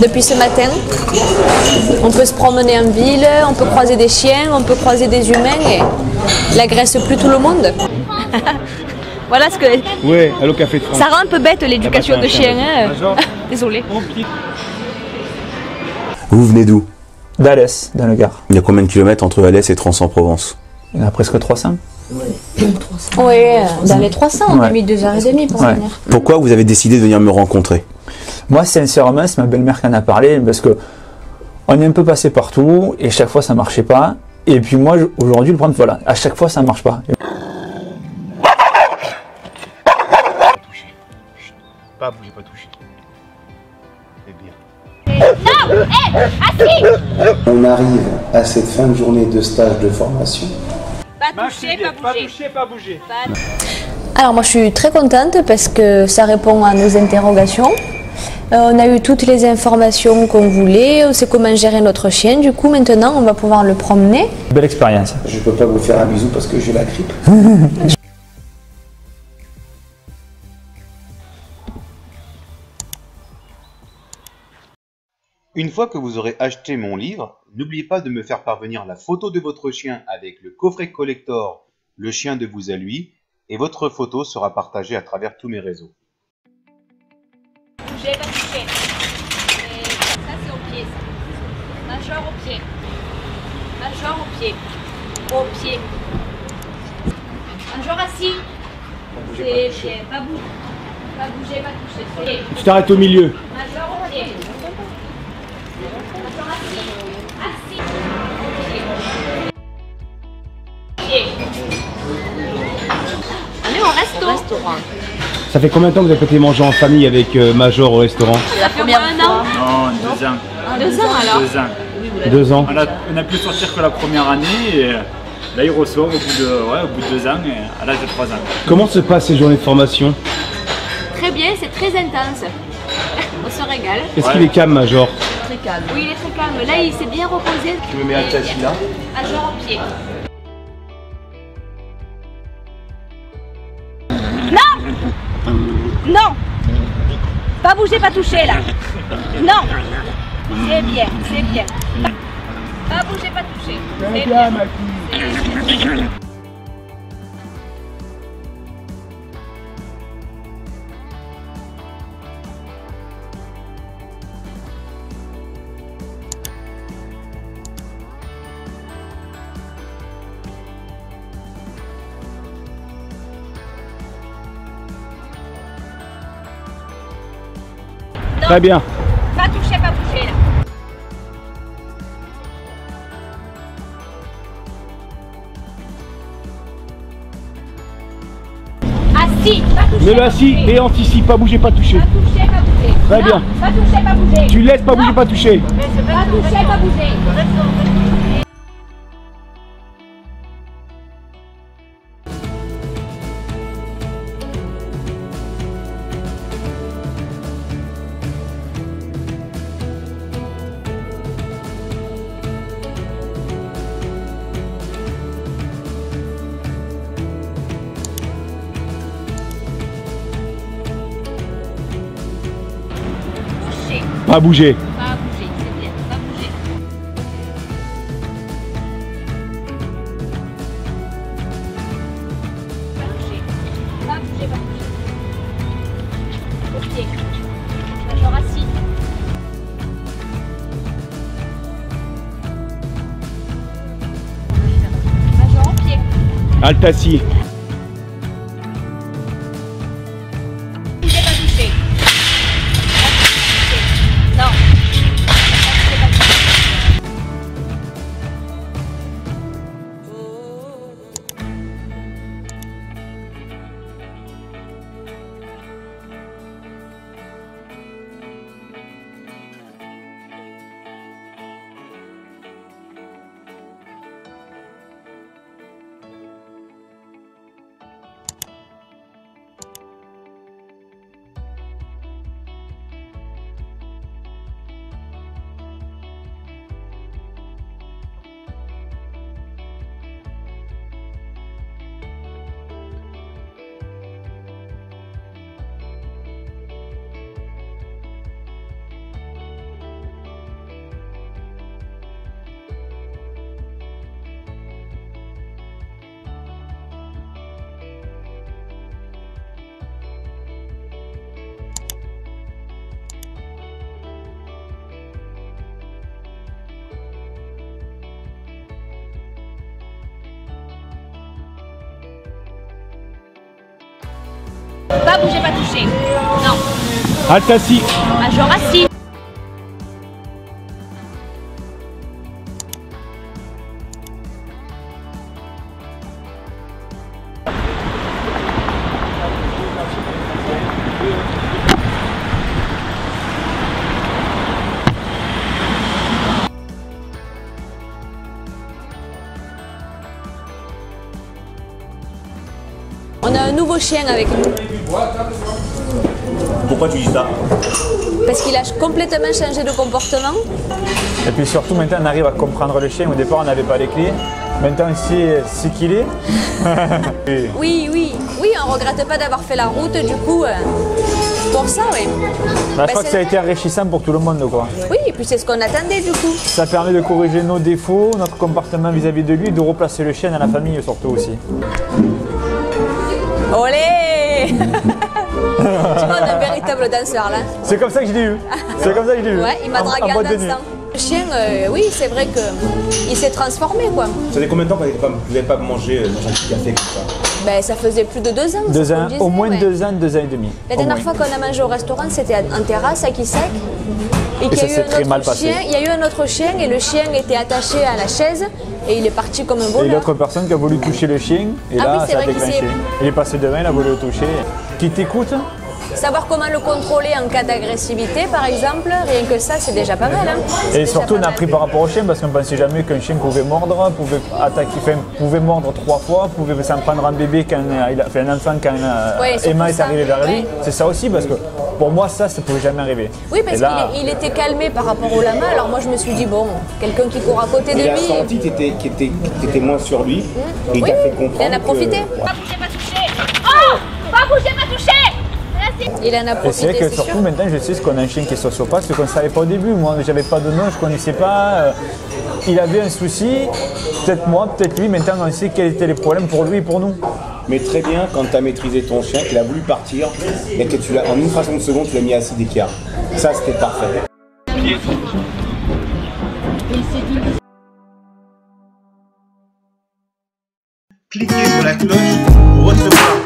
depuis ce matin. On peut se promener en ville, on peut croiser des chiens, on peut croiser des humains et l'agresse plus tout le monde. Voilà ce que... Ouais, allô Café de France. Ça rend un peu bête l'éducation de chiens. Hein. Désolé. Vous venez d'où? D'Alès, dans le Gard. Il y a combien de kilomètres entre Alès et Trans-en-Provence? Il y en a presque 300. Oui, dans les 300, on a mis 2h30 pour venir. Pourquoi vous avez décidé de venir me rencontrer? Moi, sincèrement, c'est ma belle-mère qui en a parlé, parce que on est un peu passé partout, et chaque fois ça marchait pas. Et puis moi, aujourd'hui, le problème, voilà, à chaque fois ça marche pas. Pas bouger, pas toucher. C'est bien. Non, assis. On arrive à cette fin de journée de stage de formation. Pas toucher, pas bouger. Pas toucher, pas bouger. Alors moi je suis très contente parce que ça répond à nos interrogations. On a eu toutes les informations qu'on voulait, on sait comment gérer notre chien, du coup maintenant on va pouvoir le promener. Belle expérience. Je peux pas vous faire un bisou parce que j'ai la grippe. Une fois que vous aurez acheté mon livre, n'oubliez pas de me faire parvenir la photo de votre chien avec le coffret collector Le chien de vous à lui, et votre photo sera partagée à travers tous mes réseaux. Bougez, pas toucher. Et ça c'est au pied. Major au pied. Major au pied. Au pied. Major assis. C'est bien. Pas bouger. Pas bouger, pas toucher. Tu t'arrêtes au milieu. Major au pied. Major assis. Assis. Au pied. On est au restaurant. Ça fait combien de temps que vous avez été manger en famille avec Major au restaurant? Ça fait au moins un an. Non, 2 ans. 2 ans alors. 2 ans. 2 ans. On a pu sortir que la première année et là il ressort au bout de 2 ans et à l'âge de 3 ans. Comment se passent ces journées de formation? Très bien, c'est très intense. On se régale. Est-ce qu'il est calme, Major? Très calme. Oui, il est très calme. Là, il s'est bien reposé. Tu me mets à assis là? Major au pied. Non! Pas bouger, pas toucher là. Non! C'est bien, c'est bien. Pas bouger, pas toucher. C'est bien. Très bien. Pas toucher, pas bouger là. Assis, pas toucher. Mets-le pas assis bouger. et anticipe, pas bouger, pas toucher. Pas toucher, pas bouger. Très Non, bien. Pas toucher, pas bouger. Tu laisses, pas bouger, pas toucher. Pas toucher, pas bouger. Pas bouger. Pas bouger, c'est bien. Pas bouger. Pas bouger. Pas bouger, pas bouger. Au pied. Major assis. Major au pied. Halte assis. Bougez, pas toucher. Non. Pas bouger, pas toucher. Non. Halte assis. Major assis. On a un nouveau chien avec nous. Pourquoi tu dis ça? Parce qu'il a complètement changé de comportement. Et puis surtout, maintenant, on arrive à comprendre le chien. Au départ, on n'avait pas les clés. Maintenant, on sait ce qu'il est. Et Oui, on regrette pas d'avoir fait la route, du coup, pour ça, oui. je crois que ça a été enrichissant pour tout le monde, quoi. Oui, et puis c'est ce qu'on attendait, du coup. Ça permet de corriger nos défauts, notre comportement vis-à-vis de lui, et de replacer le chien dans la famille, surtout aussi. Olé. Tu vois, on est un véritable danseur, là. C'est comme ça que je l'ai eu. C'est comme ça que je l'ai eu. Ouais, il m'a dragué en boîte de nuit. dansant. Le chien, oui, c'est vrai qu'il s'est transformé, quoi. Ça fait combien de temps que vous n'avez pas mangé dans un petit café comme ça? Ben, ça faisait plus de 2 ans. c'est 2 ce qu'on ans, disait, au moins ouais. 2 ans, 2 ans et demi. La Au dernière moins. fois qu'on a mangé au restaurant, c'était en terrasse à Quissac. Et qu'il y ça a eu s'est un très autre mal passé. chien. Il y a eu un autre chien et le chien était attaché à la chaise et il est parti comme un Et voleur. l'autre personne qui a voulu toucher le chien, et Ah là, oui, c'est ça a vrai qu'il déclenché. s'est- Il est passé devant, il a voulu le toucher. Qui t'écoute? Savoir comment le contrôler en cas d'agressivité, par exemple, rien que ça, c'est déjà pas mal. Hein. C'est Et déjà surtout, pas on a mal. appris par rapport au chien parce qu'on ne pensait jamais qu'un chien pouvait mordre, pouvait attaquer, enfin, pouvait mordre 3 fois, pouvait s'en prendre un bébé quand il a fait un enfant quand Ouais, surtout Emma est ça. arrivée vers lui. Ouais. C'est ça aussi parce que pour moi, ça ne pouvait jamais arriver. Oui, parce Et là, qu'il était calmé par rapport au lama. Alors moi, je me suis dit, bon, quelqu'un qui court à côté de Il a lui. senti qu'il était moins sur lui. Et il Oui, t'a fait il comprendre en a profité. Pas bouger, pas toucher. Oh, pas bouger, pas toucher. Il en a et c'est profité, vrai que c'est surtout sûr. maintenant, je sais ce qu'on a un chien qui est sociopathe, ce qu'on ne savait pas au début. Moi, j'avais pas de nom, je ne connaissais pas. Il avait un souci, peut-être moi, peut-être lui. Maintenant, on sait quels étaient les problèmes pour lui et pour nous. Mais très bien, quand tu as maîtrisé ton chien, qu'il a voulu partir, et que en une fraction de seconde, tu l'as mis assis d'écart. Ça, c'était parfait. Cliquez sur la cloche pour recevoir